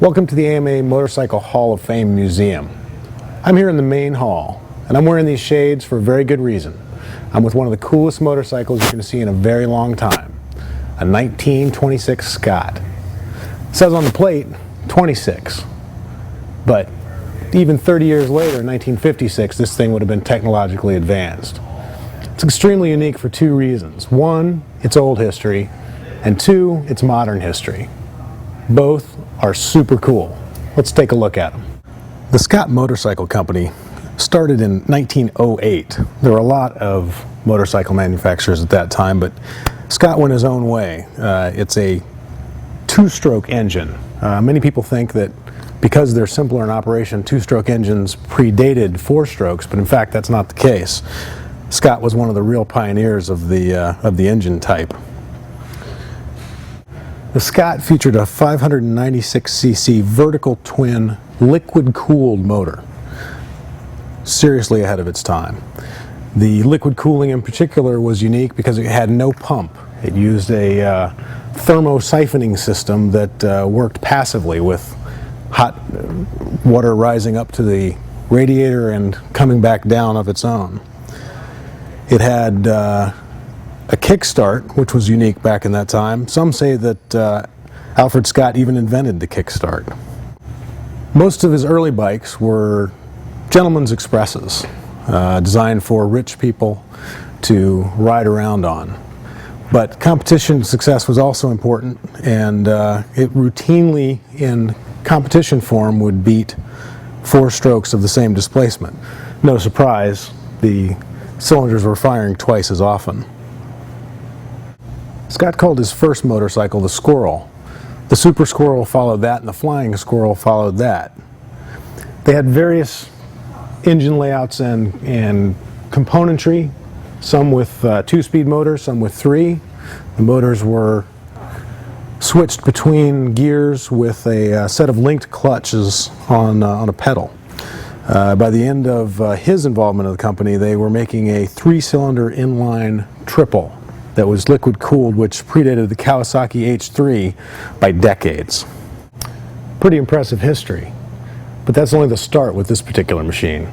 Welcome to the AMA Motorcycle Hall of Fame Museum. I'm here in the main hall, and I'm wearing these shades for a very good reason. I'm with one of the coolest motorcycles you're going to see in a very long time, a 1926 Scott. It says on the plate, 26, but even 30 years later, in 1956, this thing would have been technologically advanced. It's extremely unique for two reasons. One, it's old history, and two, it's modern history. Both are super cool. Let's take a look at them. The Scott Motorcycle Company started in 1908. There were a lot of motorcycle manufacturers at that time, but Scott went his own way. It's a two-stroke engine. Many people think that because they're simpler in operation, two-stroke engines predated four-strokes, but in fact that's not the case. Scott was one of the real pioneers of the engine type. The Scott featured a 596cc vertical twin liquid-cooled motor, seriously ahead of its time. The liquid cooling in particular was unique because it had no pump. It used a thermo-siphoning system that worked passively with hot water rising up to the radiator and coming back down of its own. It had a kickstart, which was unique back in that time. Some say that Alfred Scott even invented the kickstart. Most of his early bikes were gentlemen's expresses, designed for rich people to ride around on. But competition success was also important, and it routinely, in competition form, would beat four strokes of the same displacement. No surprise, the cylinders were firing twice as often. Scott called his first motorcycle the Squirrel. The Super Squirrel followed that, and the Flying Squirrel followed that. They had various engine layouts and componentry, some with two-speed motors, some with three. The motors were switched between gears with a set of linked clutches on a pedal. By the end of his involvement in the company, they were making a three-cylinder inline triple that was liquid cooled, which predated the Kawasaki H3 by decades. Pretty impressive history, but that's only the start with this particular machine.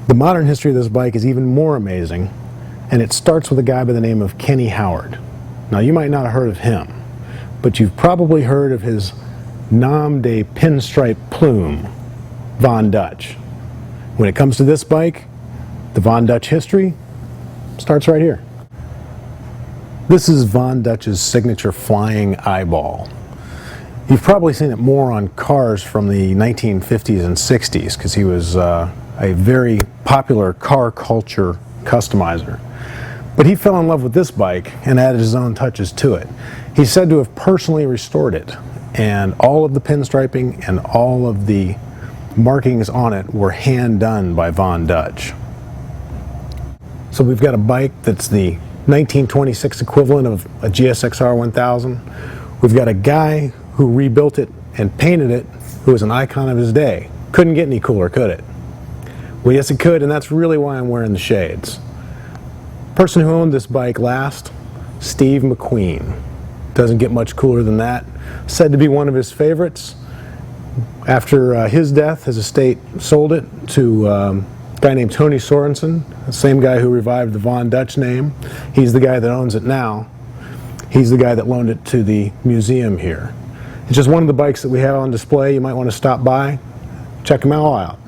The modern history of this bike is even more amazing, and it starts with a guy by the name of Kenny Howard. Now, you might not have heard of him, but you've probably heard of his nom de pinstripe plume, Von Dutch. When it comes to this bike, the Von Dutch history starts right here. This is Von Dutch's signature flying eyeball. You've probably seen it more on cars from the 1950s and 60s because he was a very popular car culture customizer. But he fell in love with this bike and added his own touches to it. He's said to have personally restored it, and all of the pinstriping and all of the markings on it were hand done by Von Dutch. So we've got a bike that's the 1926 equivalent of a GSXR 1000. We've got a guy who rebuilt it and painted it, who was an icon of his day. Couldn't get any cooler, could it? Well, yes it could, and that's really why I'm wearing the shades. Person who owned this bike last, Steve McQueen. Doesn't get much cooler than that. Said to be one of his favorites. After his death, his estate sold it to a guy named Tony Sorensen, the same guy who revived the Von Dutch name. He's the guy that owns it now. He's the guy that loaned it to the museum here. It's just one of the bikes that we have on display. You might want to stop by, check them all out.